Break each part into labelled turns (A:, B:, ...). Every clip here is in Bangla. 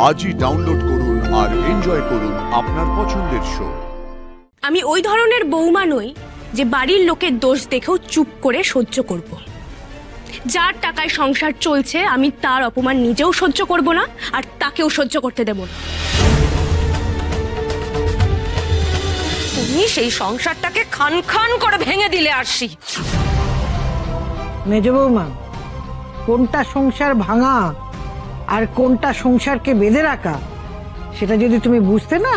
A: আজই ডাউনলোড করুন আর এনজয় করুন আপনার পছন্দের শো।
B: আমি ওই ধরনের বৌমা নই যে বাড়ির লোকের দোষ দেখেও চুপ করে সহ্য করব। যার টাকায় সংসার চলছে আমি তার অপমান নিজেও সহ্য করব না, আর তাকেও সহ্য করতে দেব না।
C: তুমি সেই সংসারটাকে খান খান করে ভেঙে দিলে আরশি।
D: মেজ বৌমা, কোনটা সংসার ভাঙা আর কোনটা সংসারকে বেঁধে রাখা সেটা যদি তুমি বুঝতে না,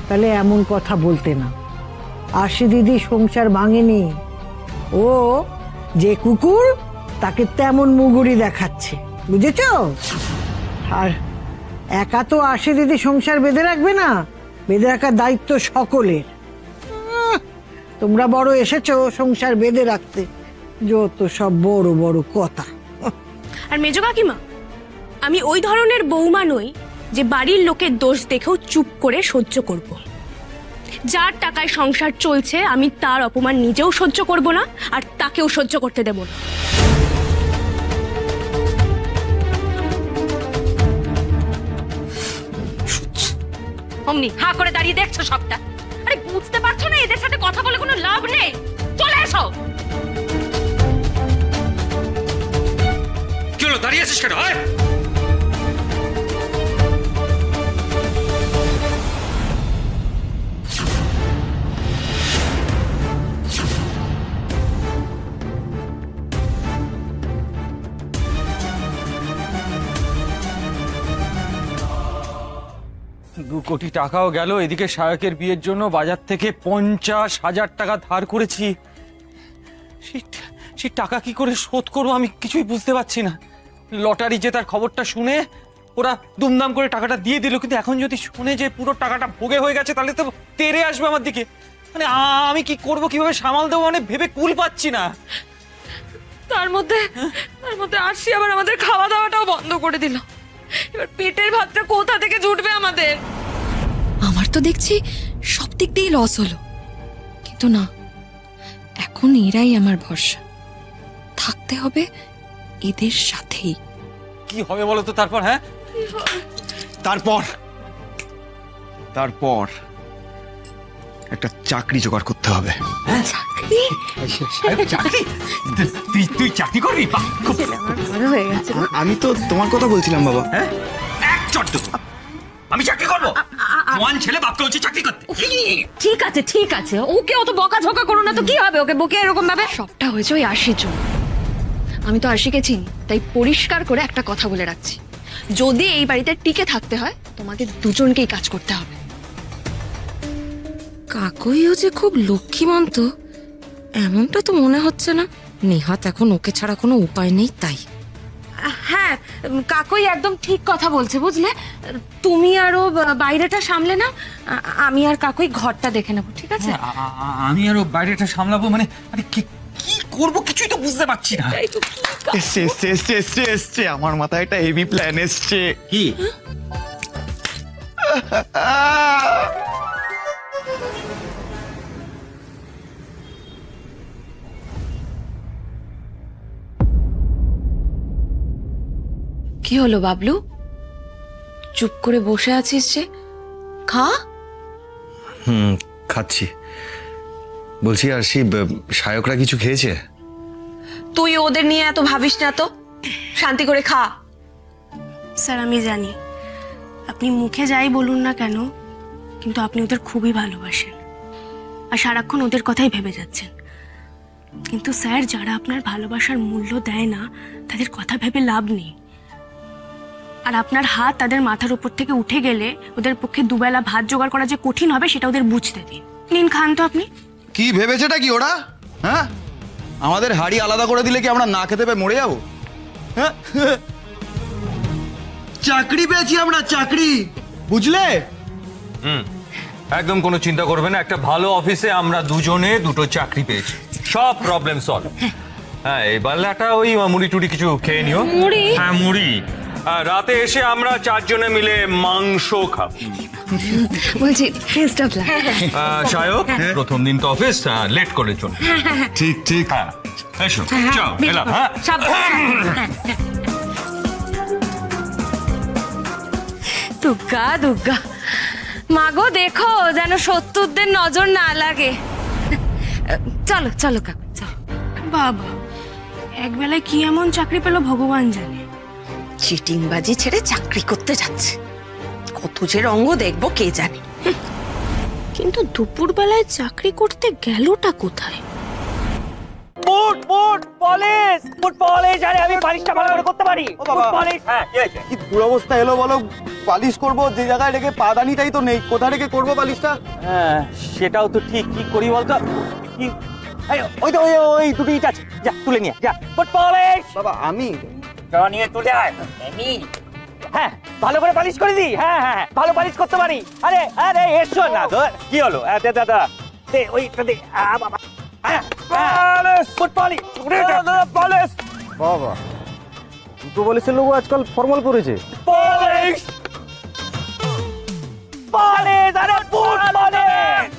D: তাহলে এমন কথা বলতে না। আরশি দিদি সংসার ভাঙেনি, ও যে কুকুর তাকে তেমন মুগুরি দেখাচ্ছে, বুঝেছ? আর একা তো আরশি দিদি সংসার বেঁধে রাখবে না, বেঁধে রাখার দায়িত্ব সকলের। তোমরা বড় এসেছো সংসার বেঁধে রাখতে, যত সব বড় বড় কথা।
B: আর মেজ কাকিমা, আমি ওই ধরনের বৌমা নই যে বাড়ির লোকের দোষ দেখেও চুপ করে সহ্য করব। যার টাকায় সংসার চলছে আমি তার অপমান নিজেও সহ্য করব না, আর তাকেও সহ্য করতে দেব না।
C: অমনি হা করে দাঁড়িয়ে দেখছো সবটা। আরে বুঝতে পারছো না এদের সাথে কথা বলে কোনো লাভ নেই? চলে এসো।
E: কি হলো, দাঁড়িয়ে আছিস কেন?
F: দু কোটি টাকাও গেল, এদিকে শায়কের বিয়ের জন্য বাজার থেকে 50,000 টাকা ধার করেছি। সেই টাকা কি করে শোধ করবো আমি কিছুই বুঝতে পারছি না। লটারি জেতার খবরটা শুনে ওরা দুমদাম করে টাকাটা দিয়ে দিল, কিন্তু এখন যদি শুনে যে পুরো টাকাটা ভোগে হয়ে গেছে তাহলে তো তেড়ে আসবে আমার দিকে। মানে আমি কি করব, কিভাবে সামাল দেবো, মানে ভেবে কুল পাচ্ছি না।
C: তার মধ্যে আরশি আবার আমাদের খাওয়া দাওয়াটাও বন্ধ করে দিল। এবার পেটের ভাতটা কোথা থেকে জুটবে আমাদের?
G: আমার তো দেখছি সব দিক দিয়ে লস হলো, কিন্তু না, এখন এরাই আমার ভরসা। থাকতে হবে এদের সাথেই।
F: কি হবে বলো তো তারপর? হ্যাঁ,
H: তারপর একটা চাকরি জোগাড় করতে হবে।
E: তুই চাকরি করবি?
H: আমি তো তোমার কথা বলছিলাম বাবা।
E: হ্যাঁ, এক চট দেবো। আমি চাকরি করবো? জওয়ান ছেলে বাপকে হচ্ছে চাকরি করতে।
C: ঠিক আছে, ওকে অত বকাঝকা করো না তো। কি হবে ওকে বকে এরকম ভাবে?
G: সবটা হয়েছে ওই আরশির জন্য। আমি তো আরশিকে চিনি, তাই পরিষ্কার করে একটা কথা বলে রাখছি, যদি এই বাড়িতে টিকে থাকতে হয় তোমাদের দুজনকেই কাজ করতে হবে। কাকুইও যে খুব লক্ষ্মীমন্ত এমনটা তো মনে হচ্ছে না। নেহাত এখন ওকে ছাড়া কোনো উপায় নেই তাই।
C: হ্যাঁ, কাকুই একদম ঠিক কথা বলছে, বুঝলে? তুমি আরো বাইরেটা সামলে নাও, আমি আর কাকুই ঘরটা দেখে নেবো, ঠিক আছে?
F: আমি আরো বাইরেটা সামলাবো। মানে আরে কি করবো কিছুই তো বুঝতে পারছি না।
H: এসছে আমার মাথায় একটা হেভি প্ল্যান এসছে।
E: কি?
G: কি হলো বাবলু, চুপ করে বসে আছিস যে? খা।
H: খাচ্ছি। বলছি আরশি, শায়করা কিছু খেয়েছে?
C: তুই ওদের নিয়ে এত ভাবিস না তো, শান্তি করে খা।
B: স্যার, আমি জানি আপনি মুখে যাই বলুন না কেন, কিন্তু আপনি ওদের খুবই ভালোবাসেন আর সারাক্ষণ ওদের কথাই ভেবে যাচ্ছেন। কিন্তু স্যার, যারা আপনার ভালোবাসার মূল্য দেয় না তাদের কথা ভেবে লাভ নেই। আর আপনার হাত তাদের মাথার উপর থেকে উঠে গেলে ওদের পক্ষে দুবেলা ভাত জোগাড় করা যে কঠিন হবে সেটা ওদের বুঝতে দিন। নিন, খান তো আপনি।
H: কি ভেবেছেটা কি ওরা? হ্যাঁ, আমাদের হাড়ি আলাদা করে দিলে কি আমরা না খেতে পেয়ে মরে যাবো? হ্যাঁ, চাকরি পেয়েছি আমরা, চাকরি, বুঝলে?
F: একদম কোনো চিন্তা করবে না, একটা ভালো অফিসে আমরা দুজনে দুটো চাকরি পেয়েছি, সব প্রবলেম সলভ। হ্যাঁ, এবার একটা ওই মুড়ি টুড়ি কিছু খেয়ে নিও।
C: মুড়ি?
F: হ্যাঁ, মুড়ি। রাতে এসে আমরা 4 জনে মিলে মাংস খাবো।
G: বলছি বেস্ট অফ লাক।
F: শায়ক, প্রথম দিন তো অফিস লেট করে চল।
H: ঠিক।
F: হ্যাঁ, এসো, যাও, এলাম। হ্যাঁ,
C: দুগ্গা দুগ্গা, মাগো দেখো যেন শত্রুদের নজর না লাগে। চলো চলো কাকু চলো।
B: বাবা, একবেলায় কি এমন চাকরি পেল ভগবান জানে।
I: চিটিংবাজি ছেড়ে চাকরি করতে যাচ্ছে, কত যে রঙ্গ দেখবো কে জানে।
B: কিন্তু দুপুরবেলায় চাকরি করতে গেলটা কোথায়?
F: বুট বুট পলিশ, বুট পলিশ। আরে আমি পালিশটা ভালো করে করতে পারি। বুট পলিশ। হ্যাঁ, কি হয়েছে?
H: কি দুরবস্থা এলো বলো, পালিশ করব যে জায়গায় রেখে পাদানিটাই তো নেই, কোথা রেখে করব পালিশটা?
F: হ্যাঁ, সেটাও তো ঠিক। কি করি বলতো? কি ওই তো ওই দুটো ইট আছে, যা তুলে নিয়ে যা। বুট পলিশ।
H: বাবা আমি
F: নিয়ে তুলে আয়। হ্যাঁ, ভালো করে পালিশ করে দি। হ্যাঁ হ্যাঁ, ভালো পালিশ করতে পারি। আরে আরে এসো না তো, কি হলো? দাদা দে ওইটা দে। বাবা বুট পলিশ, পলিশ।
H: বাবা দুটো বলেছিল লোক আজকাল ফর্মাল করেছে।
F: পলিশ পলিশ, আরে বুট পলিশ,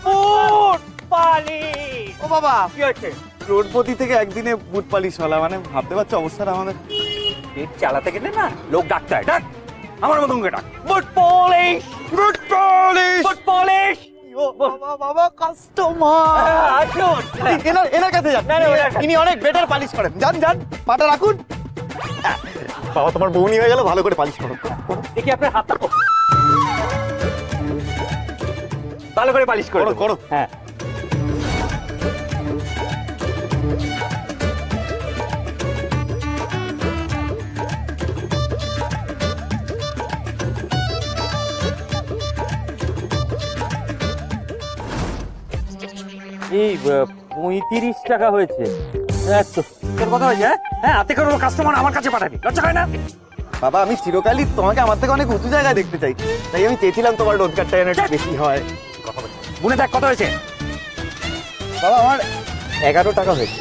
F: বুট পলিশ।
H: ও বাবা,
F: কি হয়েছে?
H: রোডপতি থেকে একদিনে বুট পালিশ হলা, মানে ভাবতে পারছো অবস্থাটা আমাদের।
F: পেট চালাতে গেলে না লোক ডাকতে হয়। ডাক, আমার মতন করে ডাক। বুট পলিশ,
H: বুট পালিশ,
F: বুট পলিশ।
H: বাবা বাবা কাস্টমার
F: আসুন।
H: এনার কাছে যান,
F: না, না, ওনার কাছে।
H: ইনি অনেক বেটার পালিশ করেন। যান যান, পাটা রাখুন। বাবা তোমার বউনি হয়ে গেল, ভালো করে পালিশ করো।
F: দেখি আপনার হাতটা ভালো করে পালিশ করে
H: করো, করো।
F: হ্যাঁ। এই 35 টাকা হয়েছে। তোর কথা হয়েছে? হ্যাঁ, হাতে করে কাস্টমার আমার কাছে পাঠাবি, লজ্জা হয় না?
H: বাবা আমি চিরকালই তোমাকে আমার থেকে অনেক উঁচু জায়গায় দেখতে চাই, তাই আমি চেয়েছিলাম তোমার রোজগারটা যেন একটু বেশি হয়।
F: গুনে দেখ কত হয়েছে।
H: বাবা আমার 11 টাকা হয়েছে।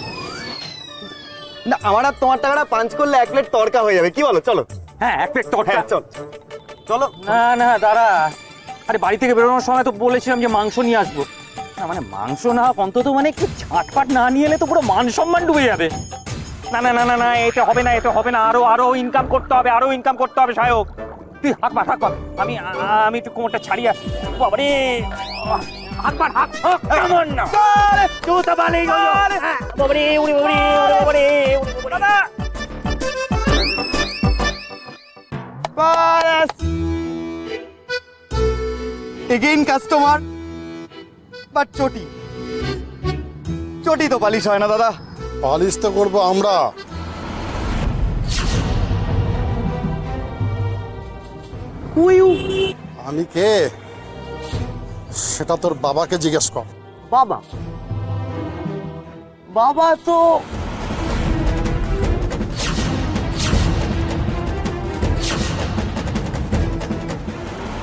H: না আমার আর তোমার টাকাটা পাঞ্চ করলে 1 প্লেট তড়কা হয়ে যাবে, কি বলো? চলো।
F: হ্যাঁ, এক প্লেট তড়কা।
H: হ্যাঁ চল চলো।
F: না না দাঁড়া, আরে বাড়ি থেকে বেরোনোর সময় তো বলেছিলাম যে মাংস নিয়ে আসবো। না মানে মাংস না অন্তত মানে একটু ঝাঁটপাট না নিয়ে এলে তো পুরো মান সম্মান ডুবে যাবে। না না না না না, এটা হবে না, এটা হবে না। আরো ইনকাম করতে হবে, আরো ইনকাম করতে হবে। সায়ক তুই হাঁক মার, হাঁক মার। আমি একটু কোমরটা ছাড়িয়ে আসি। বাবারে, হাঁক মার, হাঁক হাঁক। কেমন না জুতা বালি বাবারে, উড়ে বাবারে, উড়ে বাবারে, উড়ে বাবারে। দাদা
H: এগেইন কাস্টমার, বাট চটি চটি তো পালিশ হয় না দাদা।
J: পালিশ তো করবো আমরা। আমি কে সেটা তোর বাবাকে জিজ্ঞেস কর।
H: বাবা বাবা তো